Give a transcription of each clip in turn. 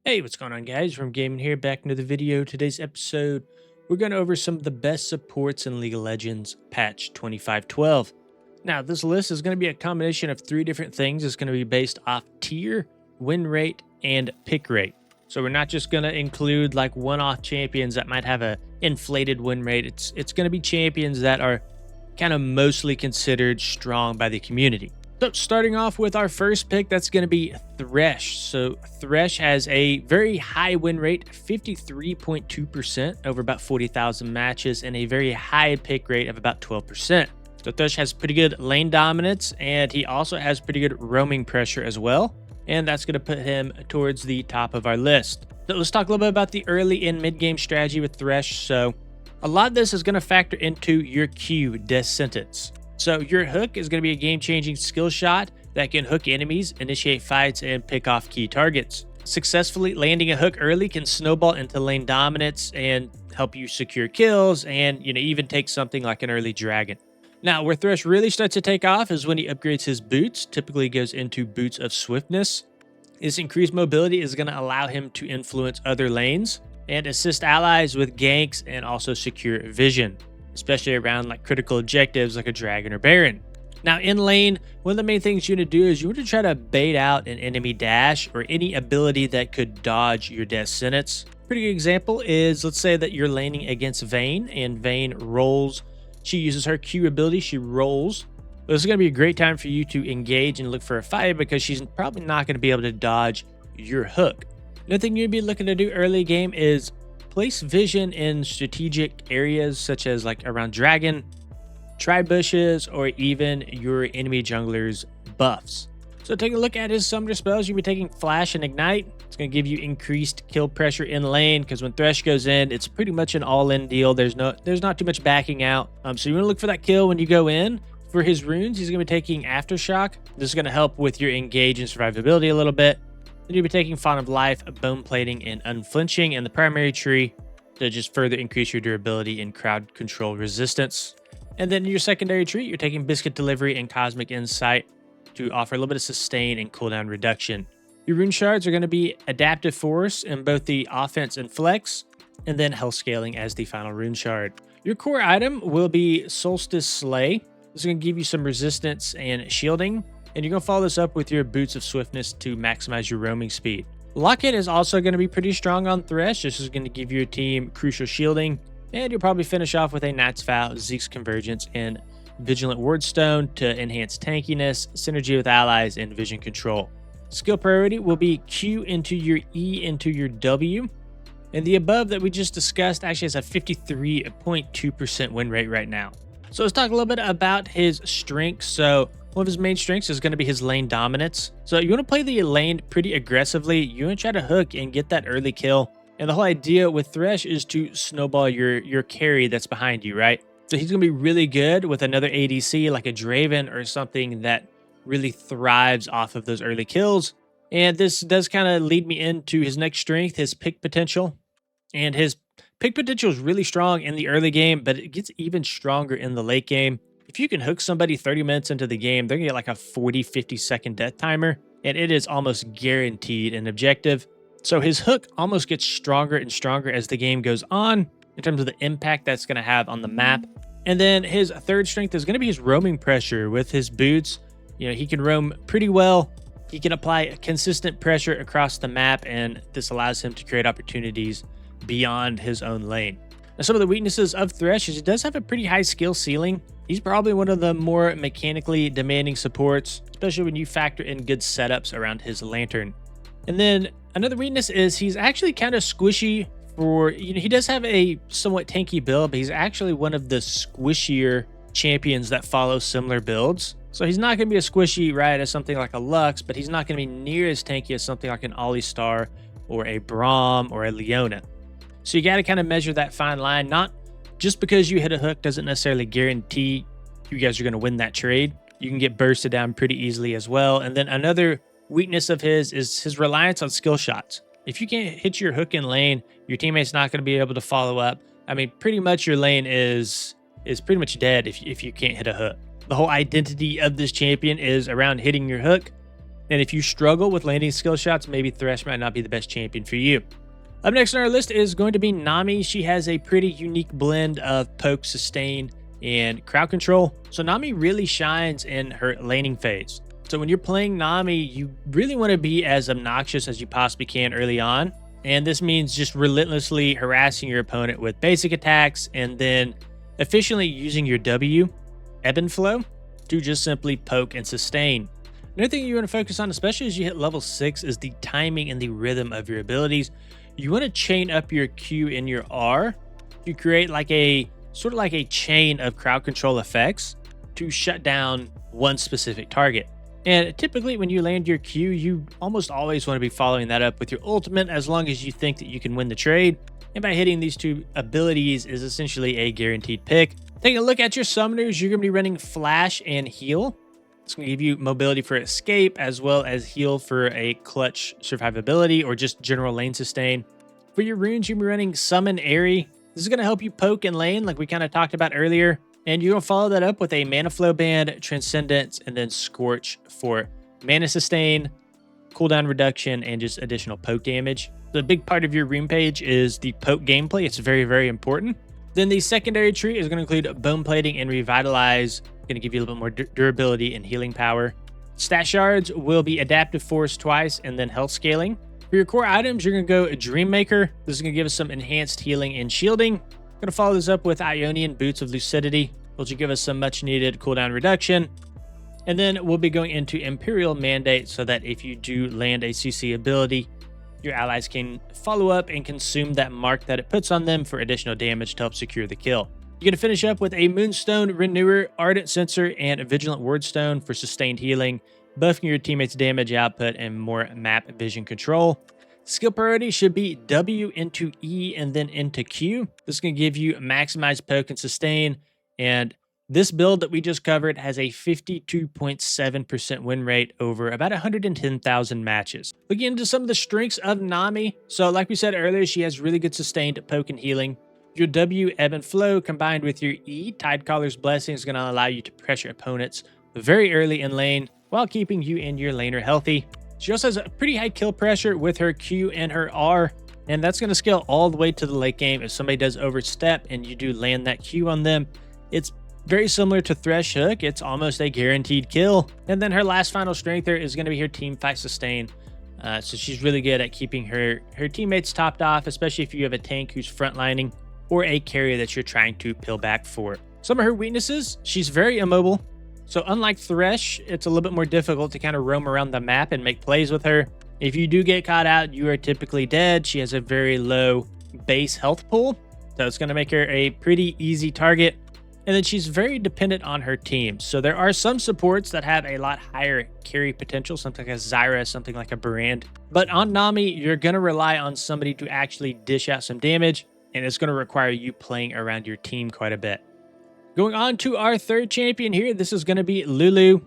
Hey, what's going on, guys? From Gaming here, back into the video. Today's episode, we're going over some of the best supports in League of Legends patch 2512. Now, this list is going to be a combination of three different things. It's going to be based off tier, win rate, and pick rate. So we're not just going to include like one-off champions that might have a inflated win rate. It's going to be champions that are kind of mostly considered strong by the community. So starting off with our first pick, that's going to be Thresh. So Thresh has a very high win rate, 53.2% over about 40,000 matches, and a very high pick rate of about 12%. So Thresh has pretty good lane dominance, and he also has pretty good roaming pressure as well. And that's going to put him towards the top of our list. So let's talk a little bit about the early and mid-game strategy with Thresh. So a lot of this is going to factor into your Q, Death Sentence. So your hook is going to be a game-changing skill shot that can hook enemies, initiate fights, and pick off key targets. Successfully landing a hook early can snowball into lane dominance and help you secure kills and even take something like an early dragon. Now, where Thresh really starts to take off is when he upgrades his boots, typically goes into Boots of Swiftness. His increased mobility is going to allow him to influence other lanes and assist allies with ganks and also secure vision, especially around like critical objectives like a dragon or baron. Now in lane, one of the main things you want to do is you want to try to bait out an enemy dash or any ability that could dodge your death sentence. Pretty good example is, let's say that you're laning against Vayne and Vayne rolls. She uses her Q ability, she rolls. This is going to be a great time for you to engage and look for a fight because she's probably not going to be able to dodge your hook. Another thing you'd be looking to do early game is place vision in strategic areas such as like around dragon, tribe bushes, or even your enemy jungler's buffs. So take a look at his summoner spells. You'll be taking Flash and Ignite. It's going to give you increased kill pressure in lane because when Thresh goes in, it's pretty much an all-in deal. There's not too much backing out. So you want to look for that kill when you go in. For his runes, he's going to be taking Aftershock. This is going to help with your engage and survivability a little bit. Then you'll be taking Font of Life, Bone Plating, and Unflinching, and the primary tree to just further increase your durability and crowd control resistance. And then in your secondary tree, you're taking Biscuit Delivery and Cosmic Insight to offer a little bit of sustain and cooldown reduction. Your rune shards are going to be Adaptive Force in both the offense and flex, and then Health Scaling as the final rune shard. Your core item will be Solstice Slay. This is going to give you some resistance and shielding, and you're going to follow this up with your Boots of Swiftness to maximize your roaming speed. Locket is also going to be pretty strong on Thresh. This is going to give your team crucial shielding, and you'll probably finish off with a Night's Vow, Zeke's Convergence, and Vigilant Wardstone to enhance tankiness, synergy with allies, and vision control. Skill priority will be Q into your E into your W, and the above that we just discussed actually has a 53.2% win rate right now. So let's talk a little bit about his strengths. So one of his main strengths is going to be his lane dominance. So you want to play the lane pretty aggressively. You want to try to hook and get that early kill. And the whole idea with Thresh is to snowball your carry that's behind you, right? So he's going to be really good with another ADC like a Draven or something that really thrives off of those early kills. And this does kind of lead me into his next strength, his pick potential. And his pick potential is really strong in the early game, but it gets even stronger in the late game. If you can hook somebody 30 minutes into the game, they're going to get like a 40-50 second death timer, and it is almost guaranteed an objective. So his hook almost gets stronger and stronger as the game goes on in terms of the impact that's going to have on the map. And then his third strength is going to be his roaming pressure with his boots. He can roam pretty well. He can apply consistent pressure across the map, and this allows him to create opportunities beyond his own lane. Now, some of the weaknesses of Thresh is he does have a pretty high skill ceiling. He's probably one of the more mechanically demanding supports, especially when you factor in good setups around his lantern. And then another weakness is he's actually kind of squishy for, he does have a somewhat tanky build, but he's actually one of the squishier champions that follow similar builds. So he's not going to be as squishy, right, as something like a Lux, but he's not going to be near as tanky as something like an Alistar or a Braum or a Leona. So you got to kind of measure that fine line. Not just because you hit a hook doesn't necessarily guarantee you guys are going to win that trade. You can get bursted down pretty easily as well. And then another weakness of his is his reliance on skill shots. If you can't hit your hook in lane, your teammate's not going to be able to follow up. I mean, pretty much your lane is pretty much dead if you can't hit a hook. The whole identity of this champion is around hitting your hook. And if you struggle with landing skill shots, maybe Thresh might not be the best champion for you. Up next on our list is going to be Nami. She has a pretty unique blend of poke, sustain, and crowd control. So Nami really shines in her laning phase. So when you're playing Nami, you really want to be as obnoxious as you possibly can early on. And this means just relentlessly harassing your opponent with basic attacks and then efficiently using your W, ebb and flow, to just simply poke and sustain. Another thing you want to focus on, especially as you hit level 6, is the timing and the rhythm of your abilities. You want to chain up your Q and your R to create like a sort of like a chain of crowd control effects to shut down one specific target. And typically when you land your Q, you almost always want to be following that up with your ultimate as long as you think that you can win the trade. And by hitting these two abilities is essentially a guaranteed pick. Taking a look at your summoners, you're going to be running Flash and Heal. It's going to give you mobility for escape as well as heal for a clutch survivability or just general lane sustain. For your runes, you're going to be running Summon Airy. This is going to help you poke and lane like we kind of talked about earlier. And you're going to follow that up with a Mana Flow Band, Transcendence, and then Scorch for mana sustain, cooldown reduction, and just additional poke damage. The big part of your rune page is the poke gameplay. It's very, very important. Then the secondary tree is going to include Bone Plating and Revitalize. Going to give you a little bit more durability and healing power. Stat shards will be Adaptive Force twice and then health scaling. For your core items, you're going to go Dreammaker. This is going to give us some enhanced healing and shielding. Going to follow this up with Ionian Boots of Lucidity, which will give us some much needed cooldown reduction. And then we'll be going into Imperial Mandate so that if you do land a CC ability, your allies can follow up and consume that mark that it puts on them for additional damage to help secure the kill. You're going to finish up with a Moonstone Renewer, Ardent Sensor, and a Vigilant Wordstone for sustained healing, buffing your teammates' damage output and more map vision control. Skill priority should be W into E and then into Q. This is going to give you maximized poke and sustain. And this build that we just covered has a 52.7% win rate over about 110,000 matches. Looking into some of the strengths of Nami. So like we said earlier, she has really good sustained poke and healing. Your W, Ebb and Flow, combined with your E, Tidecaller's Blessing, is going to allow you to pressure opponents very early in lane while keeping you and your laner healthy. She also has a pretty high kill pressure with her Q and her R, and that's going to scale all the way to the late game. If somebody does overstep and you do land that Q on them, it's very similar to Thresh Hook. It's almost a guaranteed kill. And then her last final strength there is going to be her team fight sustain. So she's really good at keeping her teammates topped off, especially if you have a tank who's frontlining or a carrier that you're trying to peel back for. Some of her weaknesses, she's very immobile. So unlike Thresh, it's a little bit more difficult to kind of roam around the map and make plays with her. If you do get caught out, you are typically dead. She has a very low base health pool, so it's going to make her a pretty easy target. And then she's very dependent on her team. So there are some supports that have a lot higher carry potential, something like a Zyra, something like a Brand. But on Nami, you're going to rely on somebody to actually dish out some damage, and it's going to require you playing around your team quite a bit. Going on to our third champion here, this is going to be Lulu.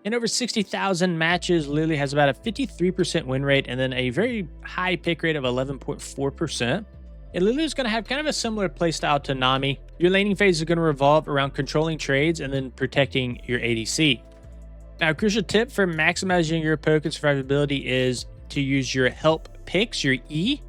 In over 60,000 matches, Lulu has about a 53% win rate and then a very high pick rate of 11.4%. And Lulu is going to have kind of a similar playstyle to Nami. Your laning phase is going to revolve around controlling trades and then protecting your ADC. Now, a crucial tip for maximizing your poke and survivability is to use your help picks, your E,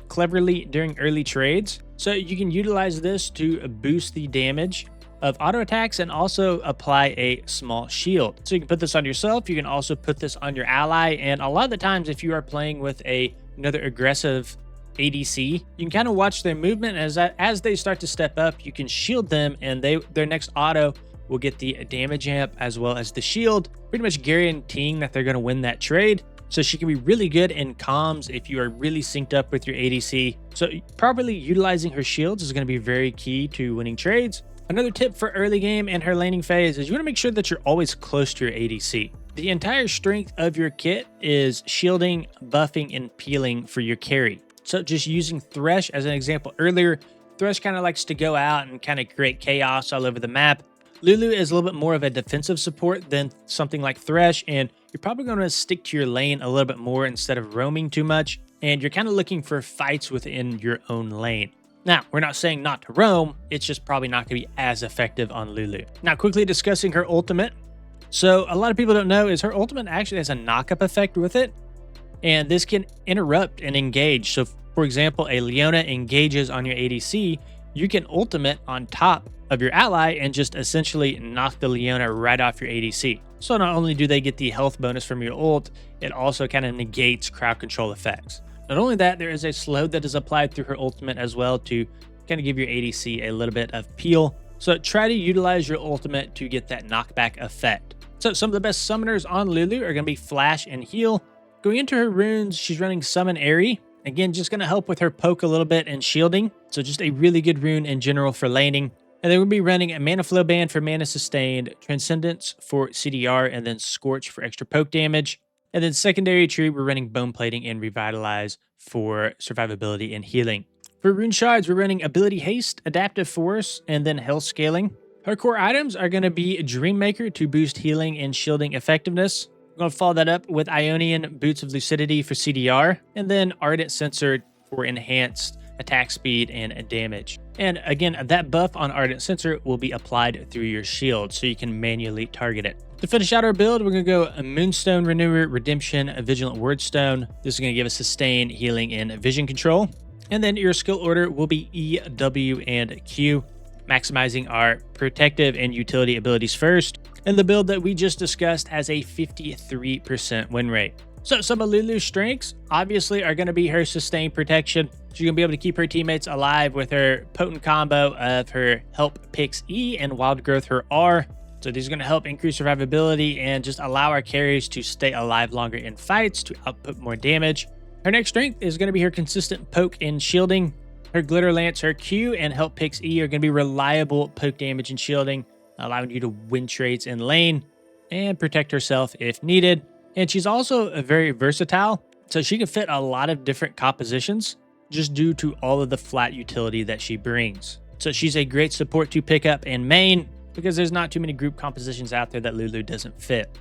cleverly during early trades. So you can utilize this to boost the damage of auto attacks and also apply a small shield. So you can put this on yourself. You can also put this on your ally. And a lot of the times, if you are playing with another aggressive ADC, you can kind of watch their movement as they start to step up. You can shield them, and their next auto will get the damage amp as well as the shield, pretty much guaranteeing that they're going to win that trade. So she can be really good in comms if you are really synced up with your ADC. So properly utilizing her shields is going to be very key to winning trades. Another tip for early game and her laning phase is you want to make sure that you're always close to your ADC. The entire strength of your kit is shielding, buffing, and peeling for your carry. So just using Thresh as an example earlier, Thresh kind of likes to go out and kind of create chaos all over the map. Lulu is a little bit more of a defensive support than something like Thresh, and you're probably going to stick to your lane a little bit more instead of roaming too much, and you're kind of looking for fights within your own lane. Now, we're not saying not to roam, it's just probably not going to be as effective on Lulu. Now, quickly discussing her ultimate. So a lot of people don't know is her ultimate actually has a knock-up effect with it, and this can interrupt and engage. So for example, a Leona engages on your ADC, you can ultimate on top of your ally and just essentially knock the Leona right off your ADC. So not only do they get the health bonus from your ult, it also kind of negates crowd control effects. Not only that, there is a slow that is applied through her ultimate as well to kind of give your ADC a little bit of peel. So try to utilize your ultimate to get that knockback effect. So some of the best summoners on Lulu are going to be Flash and Heal. Going into her runes, she's running Summon Airy. Again, just going to help with her poke a little bit and shielding. So just a really good rune in general for laning. And then we'll be running a Mana Flow Band for Mana Sustained, Transcendence for CDR, and then Scorch for extra poke damage. And then secondary tree, we're running Bone Plating and Revitalize for survivability and healing. For rune shards, we're running Ability Haste, Adaptive Force, and then Health Scaling. Her core items are going to be Dreammaker to boost healing and shielding effectiveness. We're going to follow that up with Ionian Boots of Lucidity for CDR, and then Ardent Sensor for enhanced attack speed and damage. And again, that buff on Ardent Sensor will be applied through your shield, so you can manually target it. To finish out our build, we're going to go a Moonstone Renewer, Redemption, a Vigilant Wordstone. This is going to give us Sustain, Healing, and Vision Control. And then your skill order will be E, W, and Q, maximizing our protective and utility abilities first. And the build that we just discussed has a 53% win rate. So some of Lulu's strengths obviously are going to be her sustained protection. She's going to be able to keep her teammates alive with her potent combo of her Help Picks E and Wild Growth her R. So these are going to help increase survivability and just allow our carries to stay alive longer in fights to output more damage. Her next strength is going to be her consistent poke and shielding. Her Glitter Lance, her Q, and Help Picks E are going to be reliable poke damage and shielding, allowing you to win trades in lane and protect herself if needed. And she's also very versatile, so she can fit a lot of different compositions just due to all of the flat utility that she brings. So she's a great support to pick up and main because there's not too many group compositions out there that Lulu doesn't fit.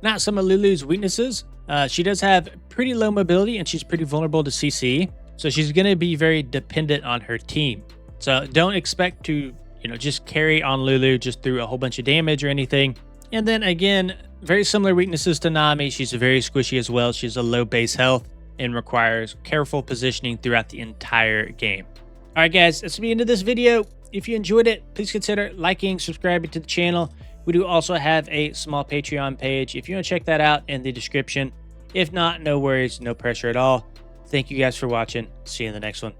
Now, some of Lulu's weaknesses. She does have pretty low mobility and she's pretty vulnerable to CC. So she's going to be very dependent on her team. So don't expect to, just carry on Lulu just through a whole bunch of damage or anything. And then again, very similar weaknesses to Nami. She's very squishy as well. She's a low base health and requires careful positioning throughout the entire game. All right, guys, that's the end of this video. If you enjoyed it, please consider liking, subscribing to the channel. We do also have a small Patreon page if you want to check that out in the description. If not, no worries, no pressure at all. Thank you guys for watching. See you in the next one.